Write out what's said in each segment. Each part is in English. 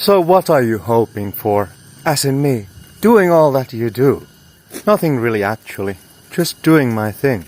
So what are you hoping for? As in me, doing all that you do. Nothing really actually, just doing my thing.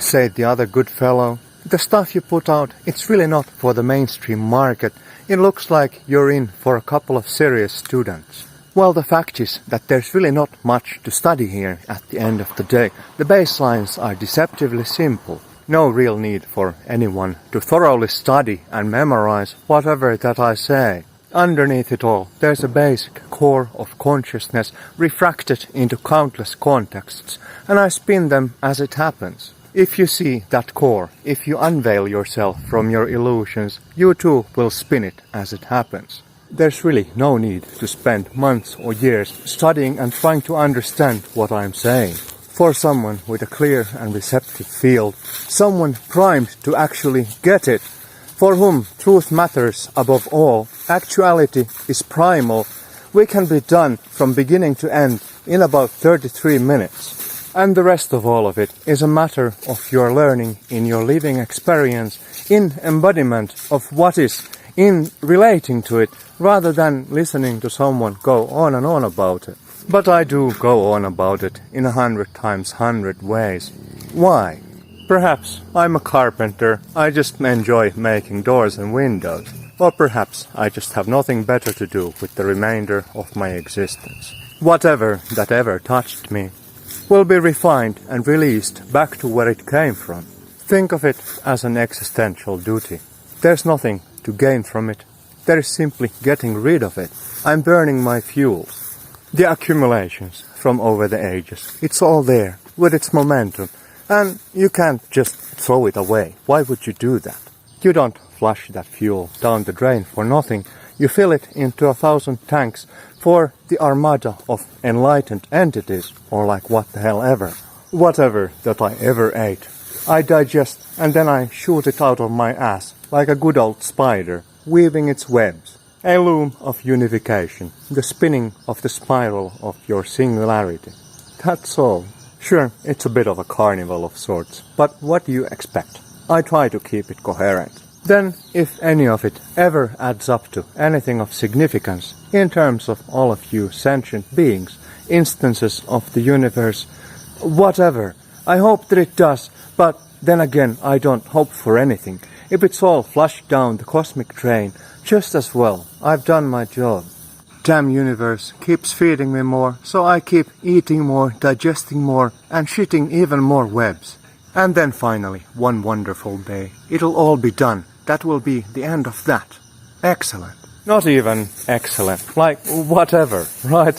Said the other good fellow. The stuff you put out, it's really not for the mainstream market. It looks like you're in for a couple of serious students. Well, the fact is that there's really not much to study here at the end of the day. The baselines are deceptively simple. No real need for anyone to thoroughly study and memorize whatever that I say. Underneath it all, there's a basic core of consciousness refracted into countless contexts, and I spin them as it happens. If you see that core, if you unveil yourself from your illusions, you too will spin it as it happens. There's really no need to spend months or years studying and trying to understand what I'm saying. For someone with a clear and receptive field, someone primed to actually get it, for whom truth matters above all, actuality is primal, we can be done from beginning to end in about 33 minutes. And the rest of all of it is a matter of your learning in your living experience, in embodiment of what is, in relating to it, rather than listening to someone go on and on about it. But I do go on about it in 100 times 100 ways. Why? Perhaps I'm a carpenter, I just enjoy making doors and windows. Or perhaps I just have nothing better to do with the remainder of my existence. Whatever that ever touched me will be refined and released back to where it came from. Think of it as an existential duty. There's nothing to gain from it. There is simply getting rid of it. I'm burning my fuel. The accumulations from over the ages. It's all there with its momentum. And you can't just throw it away. Why would you do that? You don't flush that fuel down the drain for nothing. You fill it into 1,000 tanks for the armada of enlightened entities, or like what the hell ever. Whatever that I ever ate. I digest and then I shoot it out of my ass like a good old spider, weaving its webs. A loom of unification, the spinning of the spiral of your singularity. That's all. Sure, it's a bit of a carnival of sorts, but what do you expect? I try to keep it coherent. Then, if any of it ever adds up to anything of significance, in terms of all of you sentient beings, instances of the universe, whatever, I hope that it does, but then again I don't hope for anything. If it's all flushed down the cosmic drain, just as well, I've done my job. Damn universe keeps feeding me more, so I keep eating more, digesting more, and shitting even more webs. And then finally, one wonderful day, it'll all be done. That will be the end of that. Excellent. Not even excellent, like whatever, right?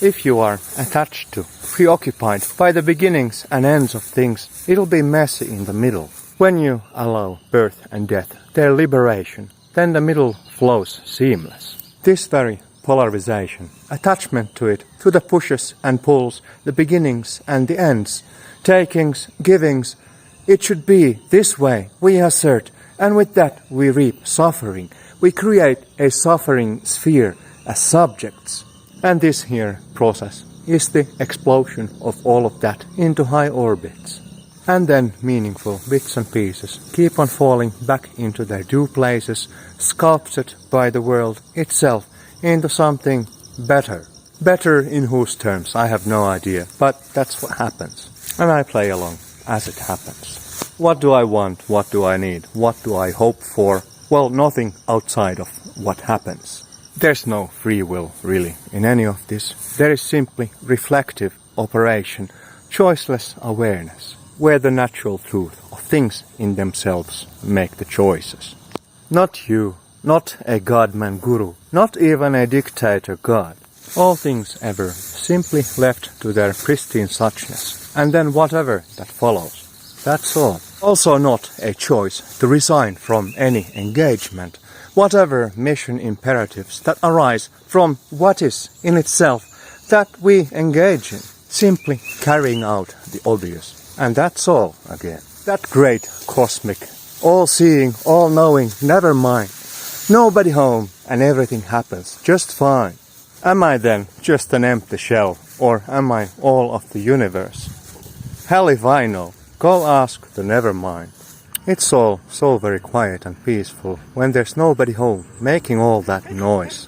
If you are attached to, preoccupied by the beginnings and ends of things, it'll be messy in the middle. When you allow birth and death their liberation, then the middle flows seamless. This very polarization, attachment to it, to the pushes and pulls, the beginnings and the ends, takings, givings, it should be this way, we assert, and with that we reap suffering. We create a suffering sphere as subjects. And this here process is the explosion of all of that into high orbits. And then meaningful bits and pieces keep on falling back into their due places, sculpted by the world itself into something better. Better in whose terms, I have no idea, but that's what happens. And I play along as it happens. What do I want? What do I need? What do I hope for? Well, nothing outside of what happens. There's no free will, really, in any of this. There is simply reflective operation, choiceless awareness, where the natural truth of things in themselves make the choices. Not you, not a godman guru, not even a dictator god. All things ever simply left to their pristine suchness, and then whatever that follows. That's all. Also not a choice to resign from any engagement, whatever mission imperatives that arise from what is in itself that we engage in, simply carrying out the obvious. And that's all again. That great cosmic, all-seeing, all-knowing, never mind. Nobody home and everything happens just fine. Am I then just an empty shell, or am I all of the universe? Hell if I know. Go ask the nevermind. It's all so very quiet and peaceful when there's nobody home making all that noise.